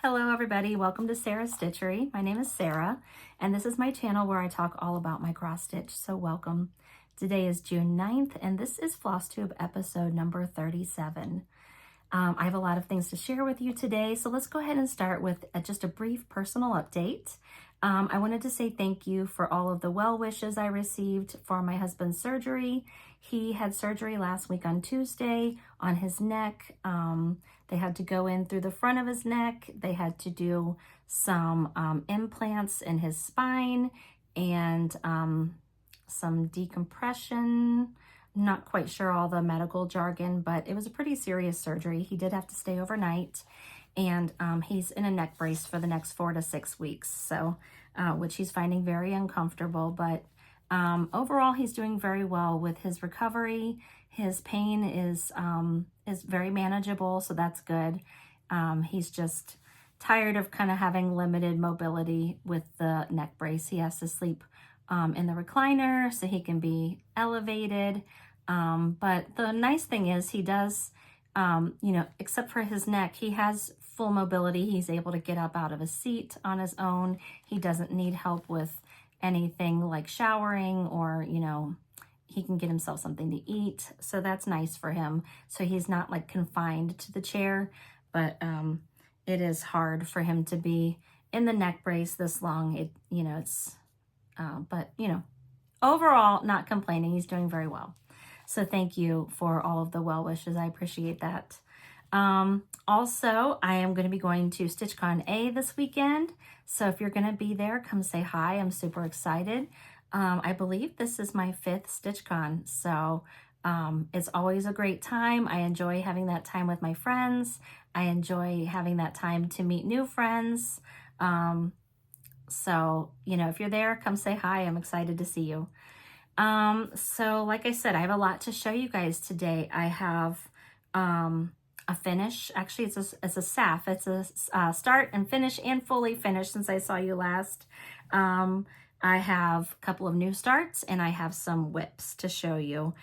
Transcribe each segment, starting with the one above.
Hello everybody, welcome to Sarah's Stitchery. My name is Sarah and this is my channel where I talk all about my cross stitch, so welcome. Today is June 9th and this is Flosstube episode number 37. I have a lot of things to share with you today, so let's go ahead and start with just a brief personal update. I wanted to say thank you for all of the well wishes I received for my husband's surgery. He had surgery last week on Tuesday on his neck. They had to go in through the front of his neck. They had to do some implants in his spine and some decompression. Not quite sure all the medical jargon, but it was a pretty serious surgery. He did have to stay overnight, and he's in a neck brace for the next 4 to 6 weeks, so which he's finding very uncomfortable, but overall he's doing very well with his recovery. His pain is very manageable, so that's good. He's just tired of kind of having limited mobility with the neck brace. He has to sleep in the recliner so he can be elevated. But the nice thing is he does, except for his neck, he has full mobility. He's able to get up out of his seat on his own. He doesn't need help with anything like showering or, he can get himself something to eat. So that's nice for him. So he's not like confined to the chair, but it is hard for him to be in the neck brace this long. But overall, not complaining. He's doing very well. So thank you for all of the well wishes. I appreciate that. Also, I am going to be going to StitchCon A this weekend. So if you're going to be there, come say hi. I'm super excited. I believe this is my 5th StitchCon. So it's always a great time. I enjoy having that time with my friends. I enjoy having that time to meet new friends. So, if you're there, come say hi. I'm excited to see you. So like I said, I have a lot to show you guys today. I have a finish. Actually, it's a SAF. It's a start and finish and fully finished since I saw you last. I have a couple of new starts and I have some whips to show you.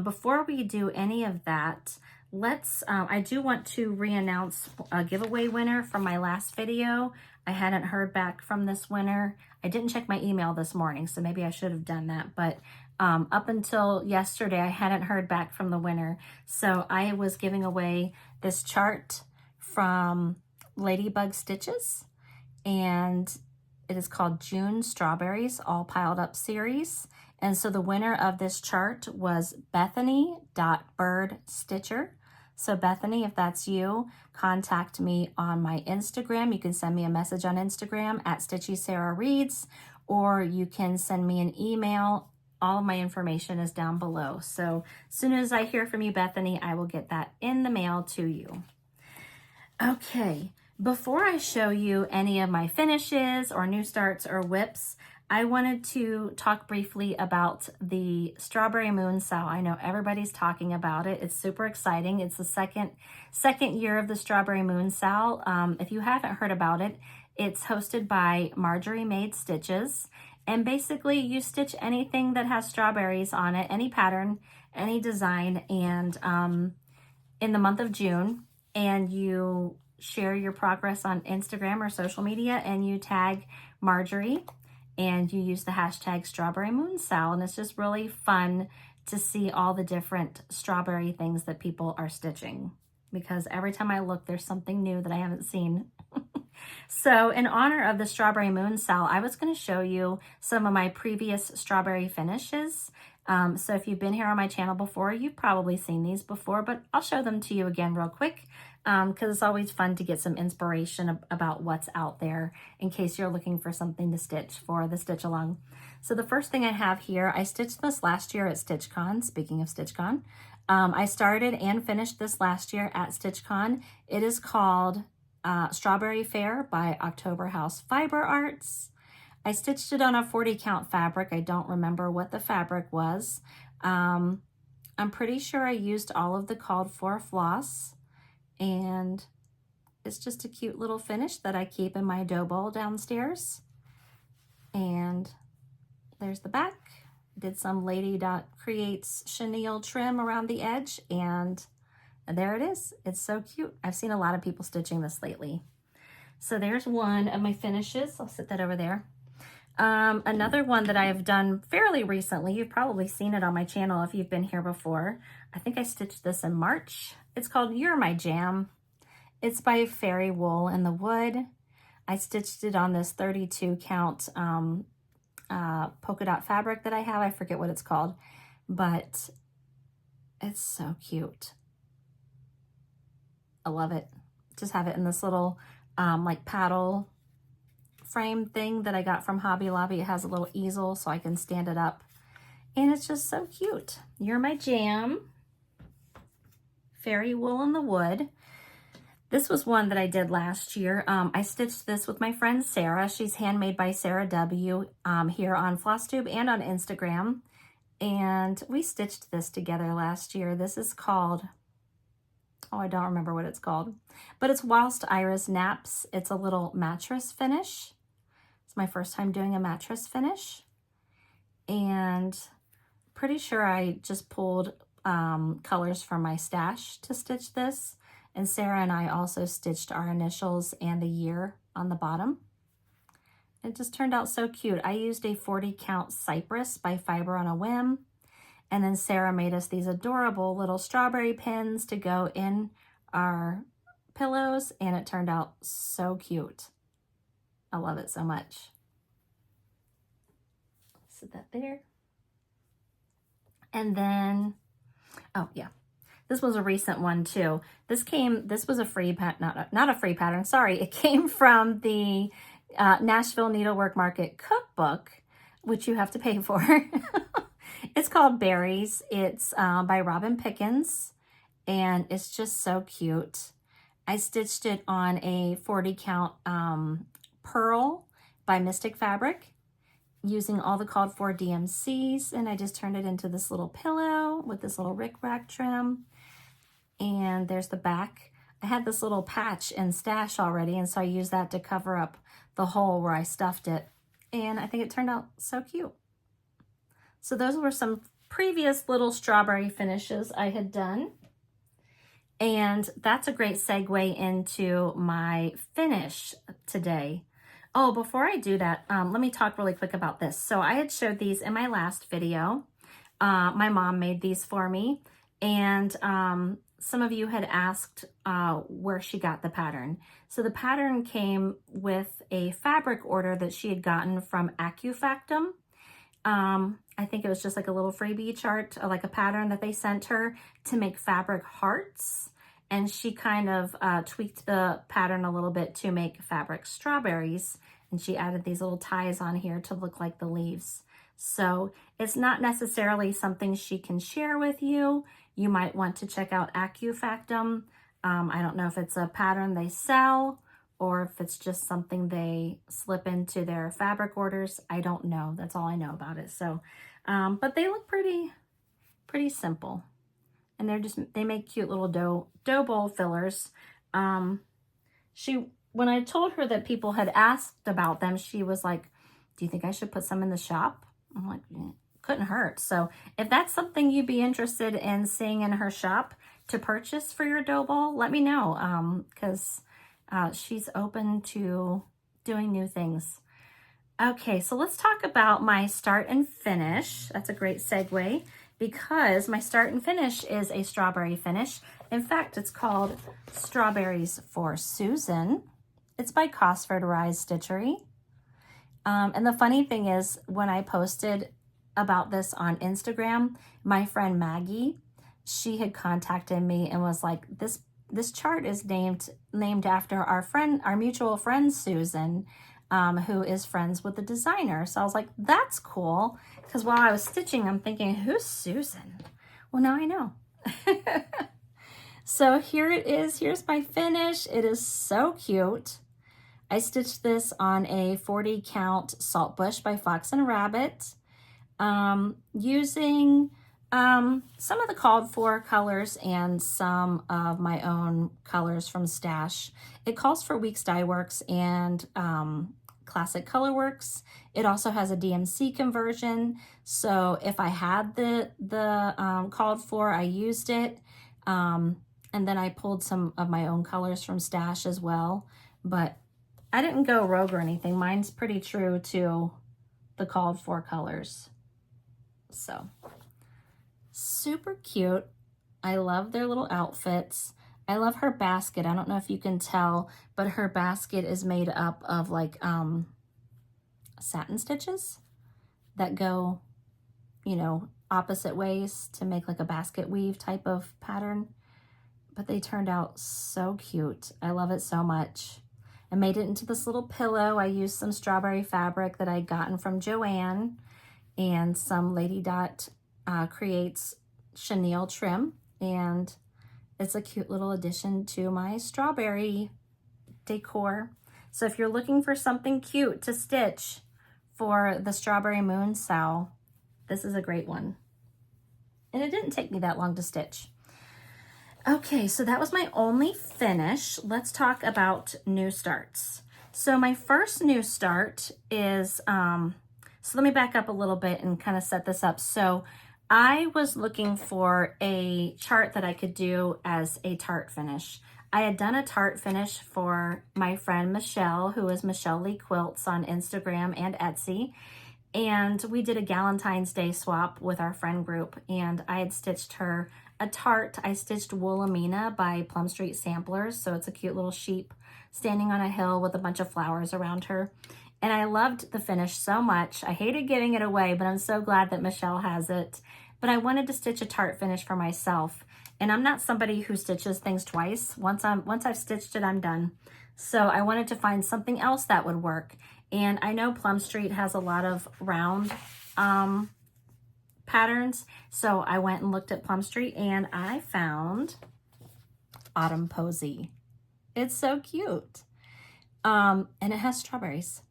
Before we do any of that, I do want to re-announce a giveaway winner from my last video. I hadn't heard back from this winner. I didn't check my email this morning, so maybe I should have done that. But up until yesterday, I hadn't heard back from the winner. So I was giving away this chart from Ladybug Stitches, and it is called June Strawberries All Piled Up Series. And so the winner of this chart was Bethany.birdstitcher. So Bethany, if that's you, contact me on my Instagram. You can send me a message on Instagram at StitchySarahReads, or you can send me an email. All of my information is down below. So as soon as I hear from you, Bethany, I will get that in the mail to you. Okay, before I show you any of my finishes or new starts or whips, I wanted to talk briefly about the Strawberry Moon Sow. I know everybody's talking about it. It's super exciting. It's the second year of the Strawberry Moon Sow. If you haven't heard about it, it's hosted by Marjorie Made Stitches. And basically you stitch anything that has strawberries on it, any pattern, any design, and in the month of June, and you share your progress on Instagram or social media and you tag Marjorie and you use the hashtag Strawberry Moon Sow, and it's just really fun to see all the different strawberry things that people are stitching, because every time I look, there's something new that I haven't seen. So in honor of the Strawberry Moon Sow, I was going to show you some of my previous strawberry finishes. So if you've been here on my channel before, you've probably seen these before, but I'll show them to you again real quick, because it's always fun to get some inspiration about what's out there in case you're looking for something to stitch for the stitch along. So the first thing I have here, I stitched this last year at StitchCon. Speaking of StitchCon, I started and finished this last year at StitchCon. It is called Strawberry Fair by October House Fiber Arts. I stitched it on a 40 count fabric. I don't remember what the fabric was. I'm pretty sure I used all of the called for floss, and it's just a cute little finish that I keep in my dough bowl downstairs. And there's the back. Did some Lady Dot Creates chenille trim around the edge, and there it is. It's so cute. I've seen a lot of people stitching this lately. So there's one of my finishes. I'll set that over there. Another one that I have done fairly recently, you've probably seen it on my channel if you've been here before. I think I stitched this in March. It's called You're My Jam. It's by Fairy Wool in the Wood. I stitched it on this 32 count polka dot fabric that I have. I forget what it's called, but it's so cute. I love it. Just have it in this little like paddle frame thing that I got from Hobby Lobby. It has a little easel so I can stand it up. And it's just so cute. You're My Jam. Fairy Wool in the Wood. This was one that I did last year. I stitched this with my friend Sarah. She's Handmade by Sarah W. Here on Flosstube and on Instagram. And we stitched this together last year. This is called, oh, I don't remember what it's called, but it's Whilst Iris Naps. It's a little mattress finish. It's my first time doing a mattress finish. And pretty sure I just pulled colors from my stash to stitch this. And Sarah and I also stitched our initials and the year on the bottom. It just turned out so cute. I used a 40 count cypress by Fiber on a Whim. And then Sarah made us these adorable little strawberry pins to go in our pillows. And it turned out so cute. I love it so much. Set that there. And then, oh yeah. This was a recent one too. This was a free not a free pattern, sorry. It came from the Nashville Needlework Market cookbook, which you have to pay for. It's called Berries. It's by Robin Pickens, and it's just so cute. I stitched it on a 40 count Pearl by Mystic Fabric using all the called for DMCs, and I just turned it into this little pillow with this little rickrack trim. And there's the back. I had this little patch and stash already, and so I used that to cover up the hole where I stuffed it. And I think it turned out so cute. So those were some previous little strawberry finishes I had done. And that's a great segue into my finish today. Oh, before I do that, let me talk really quick about this. So I had showed these in my last video. My mom made these for me. And some of you had asked where she got the pattern. So the pattern came with a fabric order that she had gotten from AccuFactum. I think it was just like a little freebie chart, or like a pattern that they sent her to make fabric hearts. And she kind of tweaked the pattern a little bit to make fabric strawberries. And she added these little ties on here to look like the leaves. So it's not necessarily something she can share with you. You might want to check out AccuFactum. I don't know if it's a pattern they sell or if it's just something they slip into their fabric orders. I don't know. That's all I know about it. So, but they look pretty simple. And they make cute little dough bowl fillers. When I told her that people had asked about them, she was like, do you think I should put some in the shop? I'm like, couldn't hurt. So if that's something you'd be interested in seeing in her shop to purchase for your dough bowl, let me know, because she's open to doing new things. Okay, so let's talk about my start and finish. That's a great segue, because my start and finish is a strawberry finish. In fact, it's called Strawberries for Susan. It's by Cosford Stitchery. And the funny thing is, when I posted about this on Instagram, my friend Maggie, she had contacted me and was like, this chart is named after our mutual friend Susan, who is friends with the designer. So I was like, that's cool, because while I was stitching, I'm thinking, who's Susan? Well, now I know. So here it is. Here's my finish. It is so cute. I stitched this on a 40 count Saltbush by Fox and Rabbit, using some of the called for colors and some of my own colors from Stash. It calls for Weeks Dye Works and Classic Colorworks. It also has a DMC conversion. So if I had the called for, I used it. And then I pulled some of my own colors from Stash as well. But I didn't go rogue or anything. Mine's pretty true to the called for colors. So super cute. I love their little outfits. I love her basket. I don't know if you can tell, but her basket is made up of like satin stitches that go, you know, opposite ways to make like a basket weave type of pattern. But they turned out so cute. I love it so much. I made it into this little pillow. I used some strawberry fabric that I'd gotten from Joanne and some Lady Dot Creates chenille trim, and it's a cute little addition to my strawberry decor. So if you're looking for something cute to stitch for the Strawberry Moon Sow, this is a great one. And it didn't take me that long to stitch. Okay, so that was my only finish. Let's talk about new starts. So my first new start is, so let me back up a little bit and kind of set this up. So I was looking for a chart that I could do as a tart finish. I had done a tart finish for my friend Michelle, who is Michelle Lee Quilts on Instagram and Etsy. And we did a Galentine's Day swap with our friend group, and I had stitched her a tart. I stitched Woolamina by Plum Street Samplers, so it's a cute little sheep standing on a hill with a bunch of flowers around her. And I loved the finish so much. I hated giving it away, but I'm so glad that Michelle has it. But I wanted to stitch a tart finish for myself. And I'm not somebody who stitches things twice. Once I've stitched it, I'm done. So I wanted to find something else that would work. And I know Plum Street has a lot of round patterns. So I went and looked at Plum Street and I found Autumn Posy. It's so cute. And it has strawberries.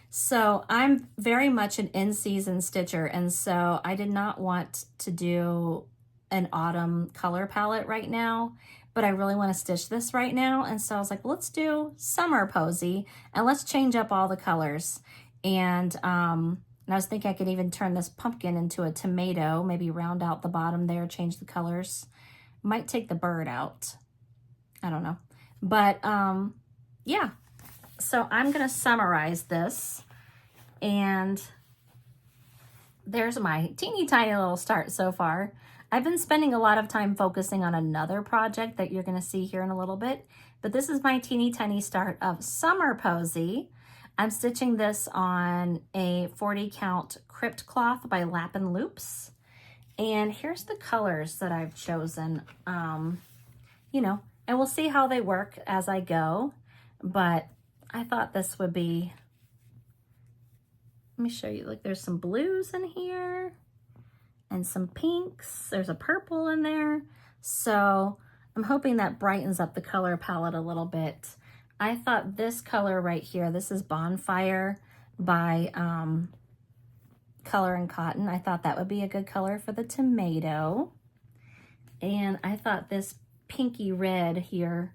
So I'm very much an in-season stitcher. And so I did not want to do an autumn color palette right now, but I really want to stitch this right now. And so I was like, well, let's do summer Posy and let's change up all the colors. And I was thinking I could even turn this pumpkin into a tomato, maybe round out the bottom there, change the colors. Might take the bird out. I don't know. But yeah, so I'm going to summarize this. And there's my teeny tiny little start so far. I've been spending a lot of time focusing on another project that you're going to see here in a little bit, but this is my teeny tiny start of Summer Posy. I'm stitching this on a 40 count crypt cloth by Lappin' Loops. And here's the colors that I've chosen, you know, and we'll see how they work as I go, but I thought this would be, let me show you, like there's some blues in here and some pinks. There's a purple in there. So I'm hoping that brightens up the color palette a little bit. I thought this color right here, this is Bonfire by Color and Cotton. I thought that would be a good color for the tomato. And I thought this pinky red here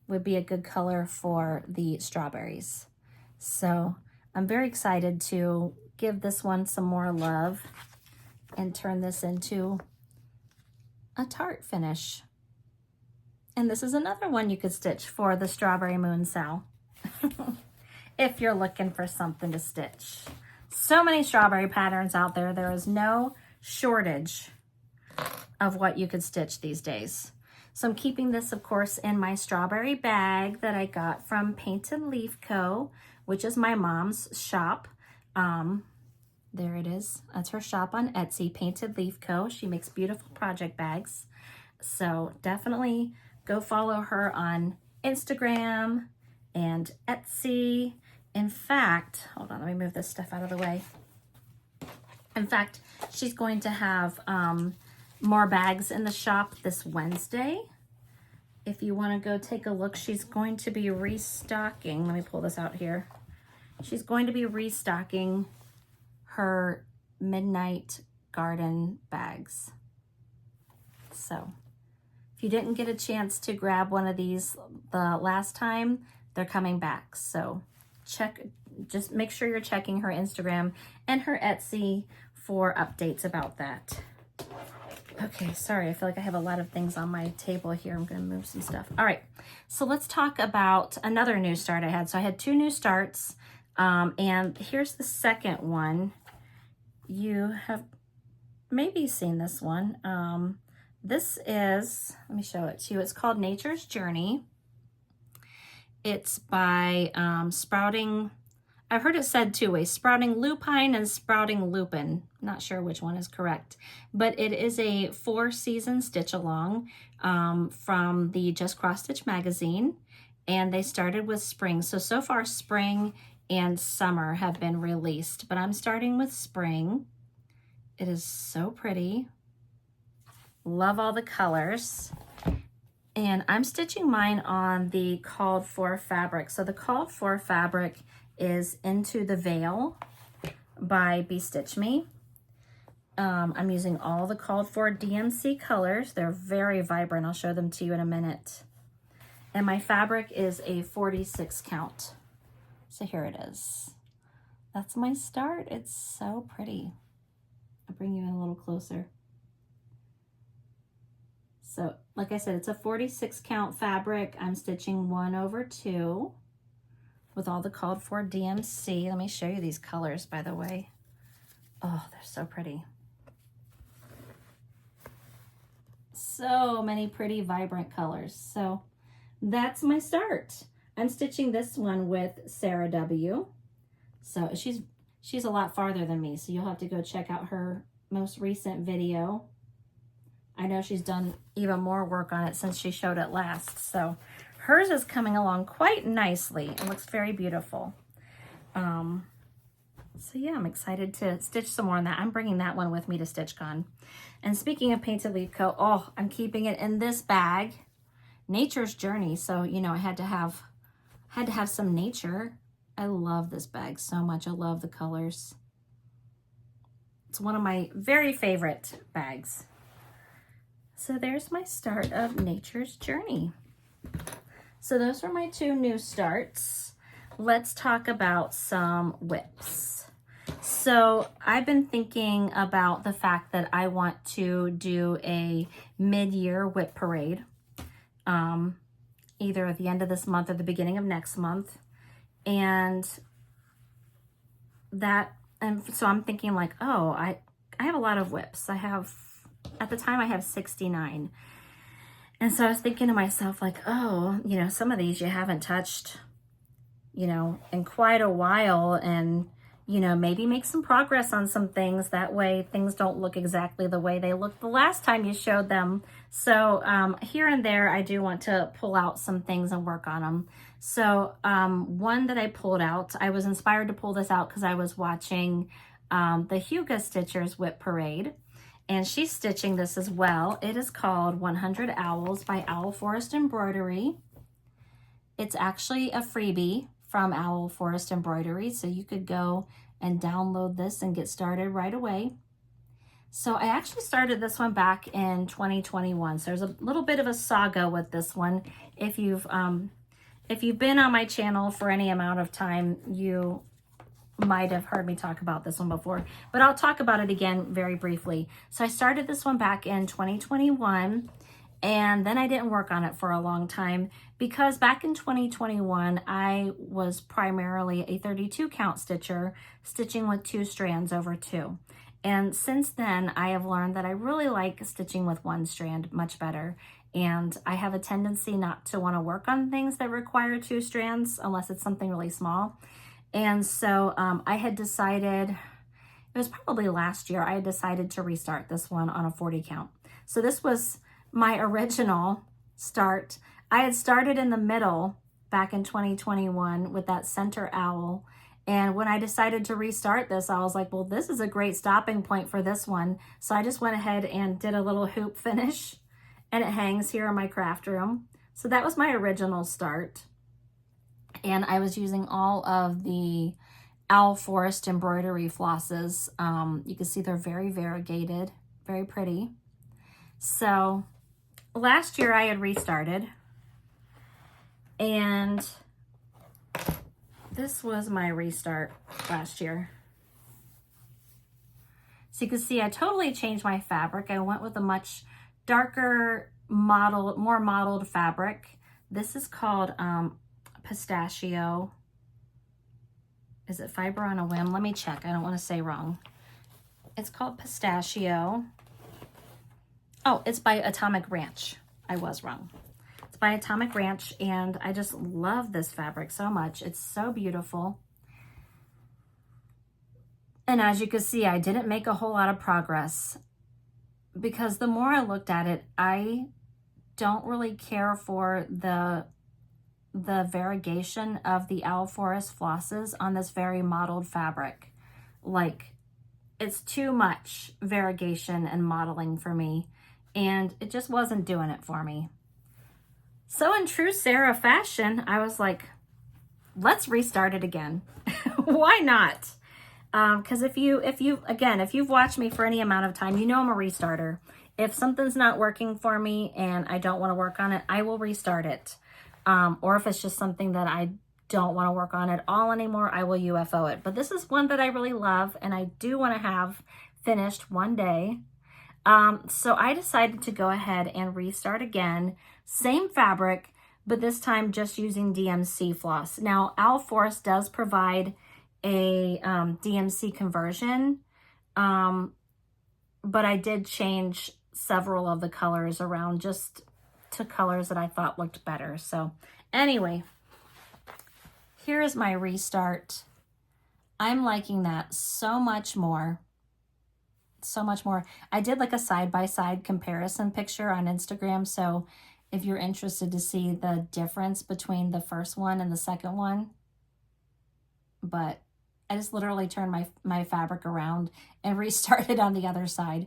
would be a good color for the strawberries. So I'm very excited to give this one some more love and turn this into a tart finish. And this is another one you could stitch for the Strawberry Moon Sow if you're looking for something to stitch. So many strawberry patterns out there. There is no shortage of what you could stitch these days. So I'm keeping this, of course, in my strawberry bag that I got from Painted Leaf Co., which is my mom's shop. There it is. That's her shop on Etsy, Painted Leaf Co. She makes beautiful project bags. So definitely go follow her on Instagram and Etsy. In fact, hold on, let me move this stuff out of the way. In fact, she's going to have more bags in the shop this Wednesday. If you want to go take a look, she's going to be restocking. Let me pull this out here. She's going to be restocking her Midnight Garden bags. So if you didn't get a chance to grab one of these the last time, they're coming back. So just make sure you're checking her Instagram and her Etsy for updates about that. Okay, sorry, I feel like I have a lot of things on my table here. I'm gonna move some stuff. All right, so let's talk about another new start I had. So I had 2 new starts, and here's the second one. You have maybe seen this one. This is, let me show it to you. It's called Nature's Journey. It's by Sprouting, I've heard it said 2 ways, Sprouting Lupine and Sprouting Lupine. Not sure which one is correct, but it is a 4-season stitch along from the Just Cross Stitch magazine, and they started with spring. So far spring and summer have been released, but I'm starting with spring. It is so pretty. Love all the colors. And I'm stitching mine on the called for fabric. So the called for fabric is Into the Veil by Stitch Me. I'm using all the called for DMC colors. They're very vibrant. I'll show them to you in a minute. And my fabric is a 46 count. So here it is. That's my start. It's so pretty. I'll bring you in a little closer. So like I said, it's a 46 count fabric. I'm stitching 1/2 with all the called for DMC. Let me show you these colors, by the way. Oh, they're so pretty. So many pretty vibrant colors. So that's my start. I'm stitching this one with Sarah W. So she's a lot farther than me, so you'll have to go check out her most recent video. I know she's done even more work on it since she showed it last. So hers is coming along quite nicely. It looks very beautiful. So yeah, I'm excited to stitch some more on that. I'm bringing that one with me to StitchCon. And speaking of Painted Leaf Co., oh, I'm keeping it in this bag, Nature's Journey. So, you know, I had to have some nature. I love this bag so much. I love the colors. It's one of my very favorite bags. So there's my start of Nature's Journey. So those were my 2 new starts. Let's talk about some whips. So I've been thinking about the fact that I want to do a mid-year whip parade, either at the end of this month or the beginning of next month. And so I'm thinking like, oh, I have a lot of whips. At the time I have 69. And so I was thinking to myself like, oh, you know, some of these you haven't touched, you know, in quite a while, and, you know, maybe make some progress on some things. That way things don't look exactly the way they looked the last time you showed them. So here and there, I do want to pull out some things and work on them. So one that I pulled out, I was inspired to pull this out because I was watching the Huga Stitchers Whip Parade. And she's stitching this as well. It is called 100 Owls by Forest Embroidery. It's actually a freebie from Forest Embroidery, so you could go and download this and get started right away. So I actually started this one back in 2021. So there's a little bit of a saga with this one. If you've been on my channel for any amount of time, you might have heard me talk about this one before, but I'll talk about it again very briefly. So I started this one back in 2021, and then I didn't work on it for a long time because back in 2021, I was primarily a 32 count stitcher, stitching with 2 strands over 2. And since then, I have learned that I really like stitching with 1 strand much better. And I have a tendency not to want to work on things that require 2 strands unless it's something really small. And so I had decided, it was probably last year, I had decided to restart this one on a 40 count. So this was my original start. I had started in the middle back in 2021 with that center owl. And when I decided to restart this, I was like, well, this is a great stopping point for this one. So I just went ahead and did a little hoop finish, and it hangs here in my craft room. So that was my original start. And I was using all of the Forest Embroidery flosses. You can see they're very variegated, very pretty. So last year I had restarted, and this was my restart last year. So you can see I totally changed my fabric. I went with a much darker model, more modeled fabric. This is called pistachio. Is it Fiber on a Whim? Let me check. I don't want to say wrong. It's called pistachio. Oh, it's by Atomic Ranch. I was wrong. It's by Atomic Ranch, and I just love this fabric so much. It's so beautiful. And as you can see, I didn't make a whole lot of progress because the more I looked at it, I don't really care for the variegation of the Owl Forest flosses on this very modeled fabric. Like, it's too much variegation and modeling for me, and it just wasn't doing it for me. So in true Sarah fashion, I was like, let's restart it again. Why not? Because if you've watched me for any amount of time, you know I'm a restarter. If something's not working for me and I don't want to work on it, I will restart it. Or if it's just something that I don't want to work on at all anymore, I will UFO it. But this is one that I really love and I do want to have finished one day. So I decided to go ahead and restart again. Same fabric, but this time just using DMC floss. Now, Owl Forest does provide a DMC conversion, but I did change several of the colors around just to colors that I thought looked better. So anyway, here is my restart. I'm liking that so much more. So much more. I did like a side-by-side comparison picture on Instagram, so if you're interested to see the difference between the first one and the second one. But I just literally turned my fabric around and restarted on the other side.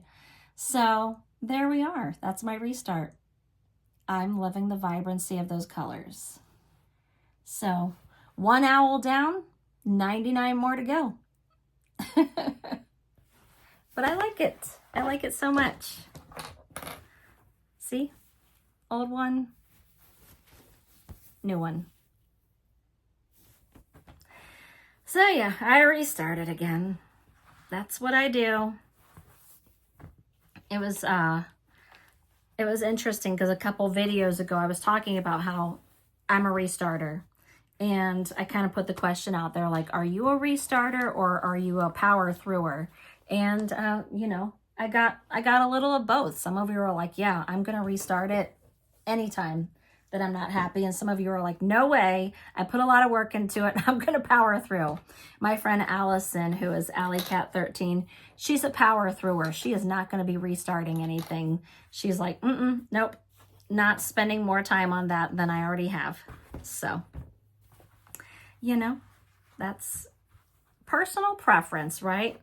So there we are. That's my restart. I'm loving the vibrancy of those colors. So 1 owl down, 99 more to go. But I like it. I like it so much. See? Old one, new one. So yeah, I restarted again. That's what I do. It was interesting because a couple videos ago I was talking about how I'm a restarter. And I kind of put the question out there, like, are you a restarter or are you a power thrower? And you know, I got a little of both. Some of you are like, yeah, I'm gonna restart it anytime that I'm not happy. And some of you are like, no way, I put a lot of work into it, I'm gonna power through. My friend Allison, who is AllieCat13, she's a power thrower. She is not gonna be restarting anything. She's like, nope, not spending more time on that than I already have. So, you know, that's personal preference, right?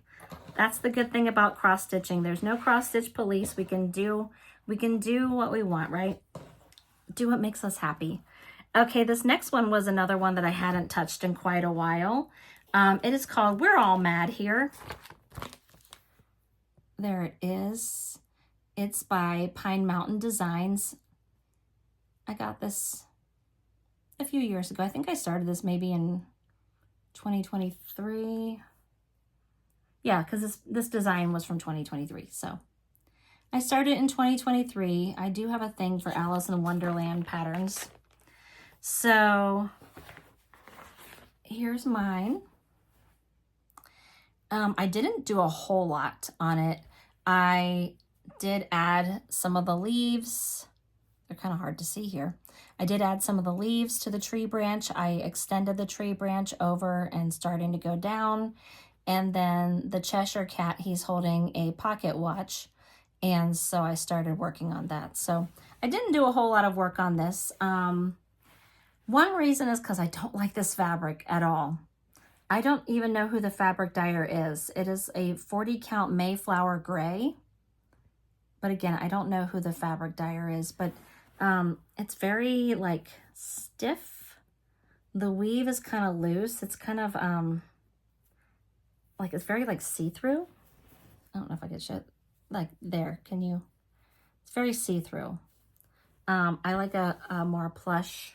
That's the good thing about cross stitching. There's no cross stitch police. We can do what we want, right? Do what makes us happy. Okay, this next one was another one that I hadn't touched in quite a while. It is called We're All Mad Here. There it is. It's by Pine Mountain Designs. I got this a few years ago. I think I started this maybe in 2023. Yeah, because this design was from 2023. So I started in 2023. I do have a thing for Alice in Wonderland patterns. So here's mine. I didn't do a whole lot on it. I did add some of the leaves. They're kind of hard to see here. I did add some of the leaves to the tree branch. I extended the tree branch over and starting to go down. And then the Cheshire Cat, he's holding a pocket watch. And so I started working on that. So I didn't do a whole lot of work on this. One reason is because I don't like this fabric at all. I don't even know who the fabric dyer is. It is a 40 count Mayflower gray. But again, I don't know who the fabric dyer is, but it's very like stiff. The weave is kind of loose. It's kind of like, it's very like see-through. I don't know if I could show it. Like there, can you? It's very see-through. I like a more plush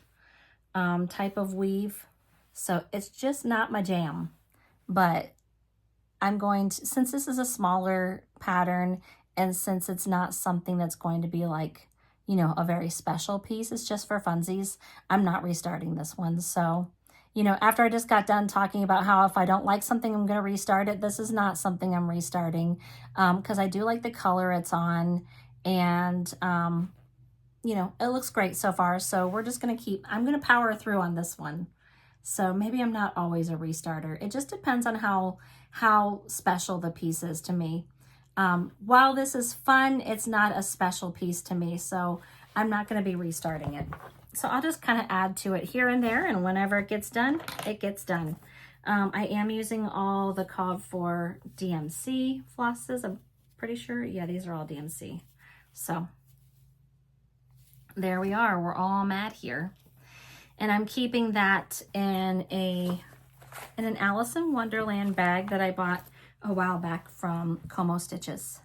type of weave. So it's just not my jam, but I'm going to, since this is a smaller pattern and since it's not something that's going to be like, you know, a very special piece, it's just for funsies, I'm not restarting this one. So, you know, after I just got done talking about how if I don't like something, I'm going to restart it, this is not something I'm restarting because I do like the color it's on, and you know, it looks great so far. So we're just going to keep, I'm going to power through on this one. So maybe I'm not always a restarter. It just depends on how special the piece is to me. While this is fun, it's not a special piece to me, so I'm not going to be restarting it. So I'll just kind of add to it here and there, and whenever it gets done, it gets done. I am using all the called for DMC flosses. I'm pretty sure. Yeah, these are all DMC. So there we are. We're all mat here. And I'm keeping that in an Alice in Wonderland bag that I bought a while back from Como Stitches.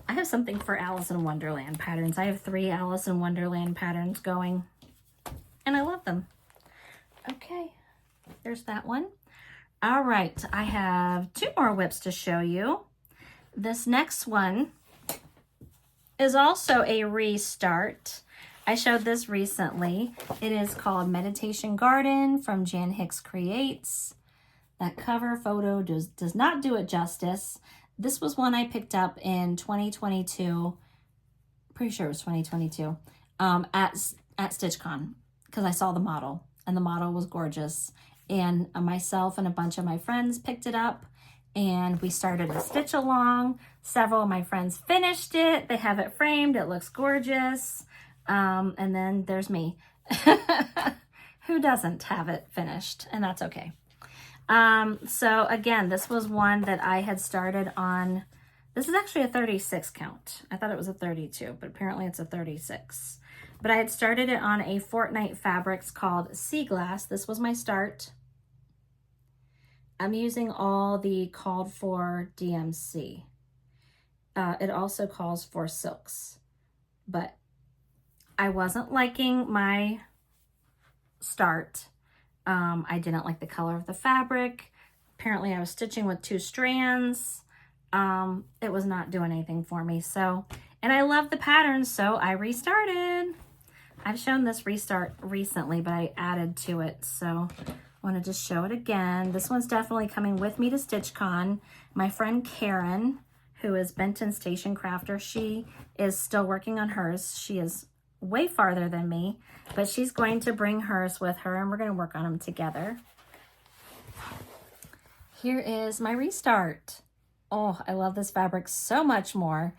I have something for Alice in Wonderland patterns. I have 3 Alice in Wonderland patterns going, and I love them. Okay, there's that one. All right, I have 2 more whips to show you. This next one is also a restart. I showed this recently. It is called Meditation Garden from Jan Hicks Creates. That cover photo does not do it justice. This was one I picked up in 2022. Pretty sure it was 2022 at StitchCon because I saw the model and the model was gorgeous. And myself and a bunch of my friends picked it up and we started a stitch along. Several of my friends finished it. They have it framed. It looks gorgeous. And then there's me. Who doesn't have it finished? And that's okay. So again, this was one that I had started on. This is actually a 36 count. I thought it was a 32, but apparently it's a 36. But I had started it on a Fortnite Fabrics called Sea Glass. This was my start. I'm using all the called for DMC. It also calls for silks, but I wasn't liking my start. I didn't like the color of the fabric. Apparently I was stitching with 2 strands. It was not doing anything for me. So, and I love the pattern, so I restarted. I've shown this restart recently, but I added to it. So I want to just show it again. This one's definitely coming with me to StitchCon. My friend Karen, who is Benton Station Crafter, she is still working on hers. She is way farther than me, but she's going to bring hers with her and we're going to work on them together. Here is my restart. Oh, I love this fabric so much more.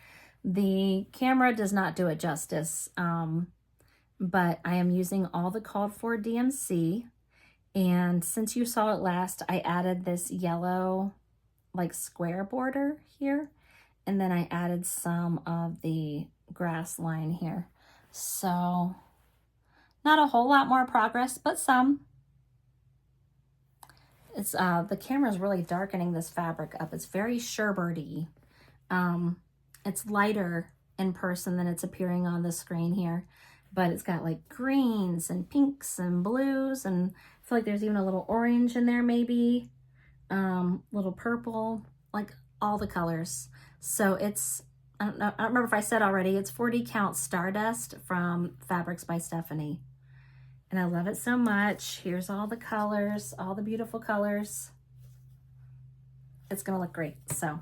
The camera does not do it justice, but I am using all the called for DMC, and since you saw it last, I added this yellow like square border here, and then I added some of the grass line here. So not a whole lot more progress, but some. It's the camera is really darkening this fabric up. It's very sherbert-y. It's lighter in person than it's appearing on the screen here, but it's got like greens and pinks and blues, and I feel like there's even a little orange in there maybe, little purple, like all the colors. So it's, I don't remember if I said already, it's 40 count Stardust from Fabrics by Stephanie. And I love it so much. Here's all the colors, all the beautiful colors. It's gonna look great. So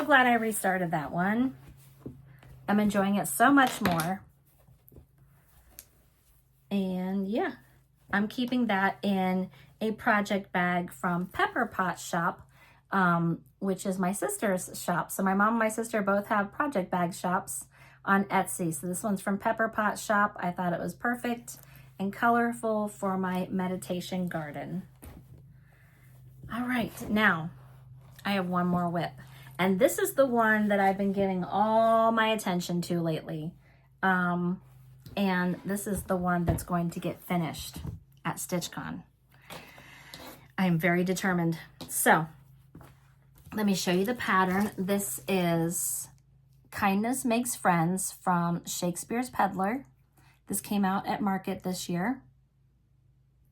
glad I restarted that one. I'm enjoying it so much more. And yeah, I'm keeping that in a project bag from Pepper Pot Shop, which is my sister's shop. So my mom and my sister both have project bag shops on Etsy. So this one's from Pepper Pot Shop. I thought it was perfect and colorful for my meditation garden. All right, now I have one more whip. And this is the one that I've been giving all my attention to lately. And this is the one that's going to get finished at StitchCon. I am very determined. So let me show you the pattern. This is Kindness Makes Friends from Shakespeare's Peddler. This came out at market this year.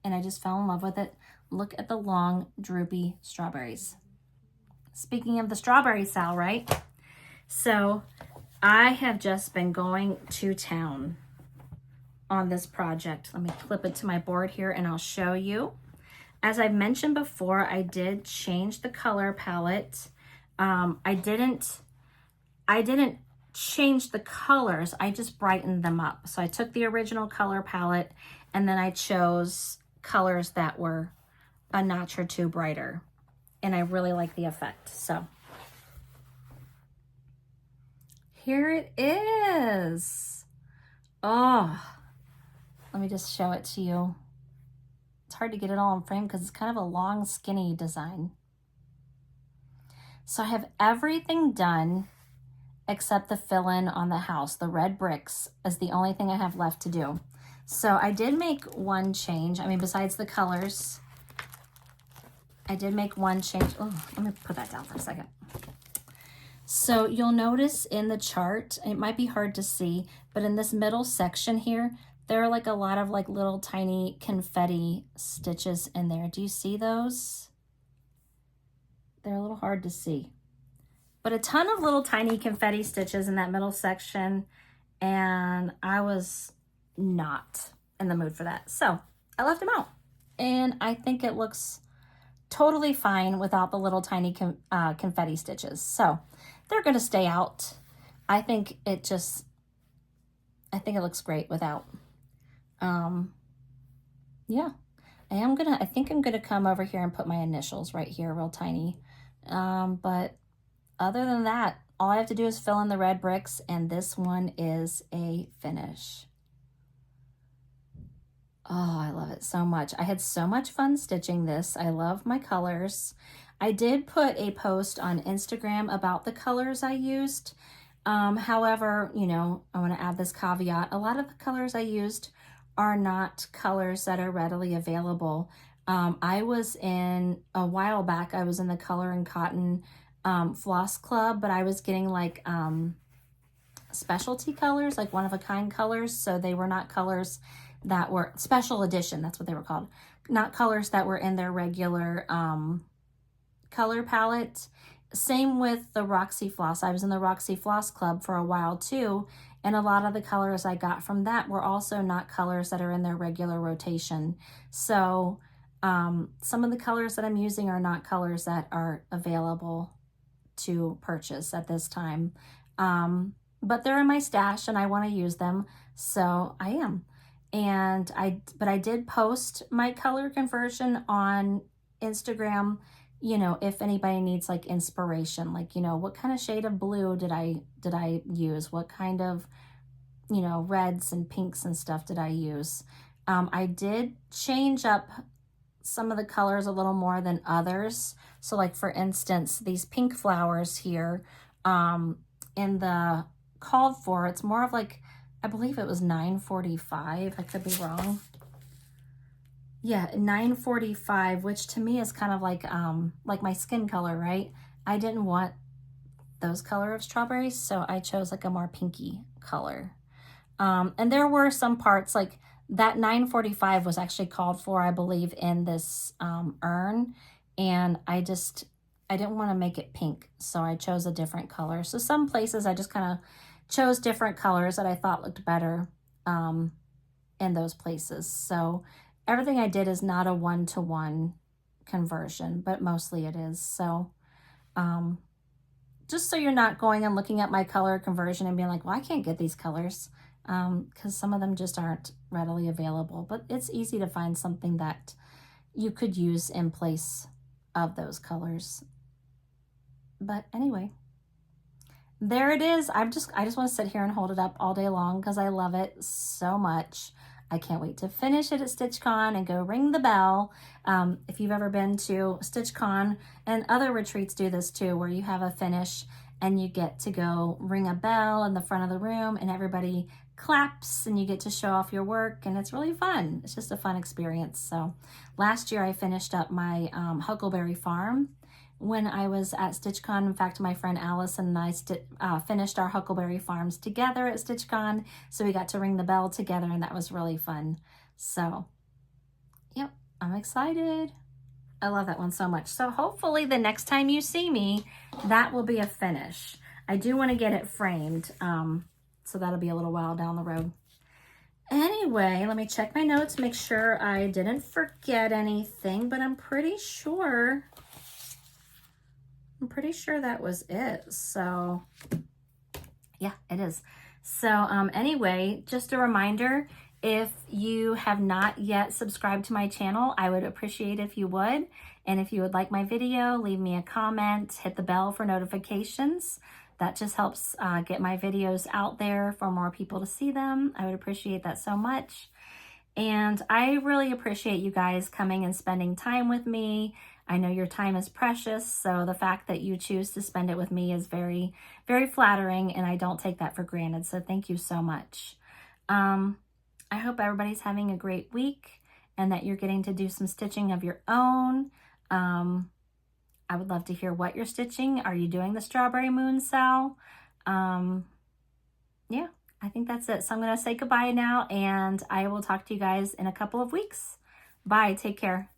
and I just fell in love with it. Look at the long, droopy strawberries. Speaking of the strawberry Sal, right? So I have just been going to town on this project. Let me clip it to my board here and I'll show you. As I've mentioned before, I did change the color palette. I didn't change the colors, I just brightened them up. So I took the original color palette and then I chose colors that were a notch or two brighter. And I really like the effect. So here it is. Oh, let me just show it to you. It's hard to get it all in frame because it's kind of a long, skinny design. So I have everything done except the fill-in on the house. The red bricks is the only thing I have left to do. So I did make one change. I mean, besides the colors, I did make one change. Oh, let me put that down for a second. So you'll notice in the chart, it might be hard to see, but in this middle section here, there are like a lot of like little tiny confetti stitches in there. Do you see those? They're a little hard to see. But a ton of little tiny confetti stitches in that middle section, and I was not in the mood for that. So I left them out, and I think it looks totally fine without the little tiny confetti stitches. So they're gonna stay out. I think it looks great without. Yeah, I think I'm gonna come over here and put my initials right here, real tiny. But other than that, all I have to do is fill in the red bricks, and this one is a finish. Oh, I love it so much. I had so much fun stitching this. I love my colors. I did put a post on Instagram about the colors I used. However, you know, I want to add this caveat. A lot of the colors I used are not colors that are readily available. I was in, a while back, I was in the Color and Cotton Floss Club, but I was getting like specialty colors, like one-of-a-kind colors. So they were not colors that were special edition, that's what they were called. Not colors that were in their regular color palette. Same with the Roxy Floss. I was in the Roxy Floss Club for a while too, and a lot of the colors I got from that were also not colors that are in their regular rotation. So some of the colors that I'm using are not colors that are available to purchase at this time. But they're in my stash and I want to use them, so I am. And but I did post my color conversion on Instagram, you know, if anybody needs like inspiration, like, you know, what kind of shade of blue did I use? What kind of, you know, reds and pinks and stuff did I use? I did change up some of the colors a little more than others. So like for instance, these pink flowers here, in the called for, it's more of like, I believe it was 945. I could be wrong. Yeah, 945, which to me is kind of like my skin color, right? I didn't want those color of strawberries, so I chose like a more pinky color. And there were some parts like that 945 was actually called for, I believe, in this urn, and I didn't want to make it pink, so I chose a different color. So some places I just kind of chose different colors that I thought looked better in those places. So everything I did is not a one-to-one conversion, but mostly it is. So just so you're not going and looking at my color conversion and being like, well, I can't get these colors, because some of them just aren't readily available. But it's easy to find something that you could use in place of those colors. But anyway, there it is. I just want to sit here and hold it up all day long because I love it so much. I can't wait to finish it at StitchCon and go ring the bell. If you've ever been to StitchCon, and other retreats do this too, where you have a finish and you get to go ring a bell in the front of the room and everybody claps and you get to show off your work, and it's really fun. It's just a fun experience. So last year I finished up my Huckleberry Farm when I was at StitchCon. In fact, my friend Allison and I finished our Huckleberry Farms together at StitchCon, so we got to ring the bell together, and that was really fun. So, yep, I'm excited. I love that one so much. So hopefully the next time you see me, that will be a finish. I do want to get it framed, so that'll be a little while down the road. Anyway, let me check my notes, make sure I didn't forget anything, but I'm pretty sure that was it. So yeah, it is. So anyway, just a reminder, if you have not yet subscribed to my channel, I would appreciate if you would. And if you would like my video, leave me a comment, hit the bell for notifications. That just helps get my videos out there for more people to see them. I would appreciate that so much. And I really appreciate you guys coming and spending time with me. I know your time is precious, so the fact that you choose to spend it with me is very, very flattering, and I don't take that for granted, so thank you so much. I hope everybody's having a great week and that you're getting to do some stitching of your own. I would love to hear what you're stitching. Are you doing the Strawberry Moon Cell? Yeah, I think that's it. So I'm going to say goodbye now, and I will talk to you guys in a couple of weeks. Bye. Take care.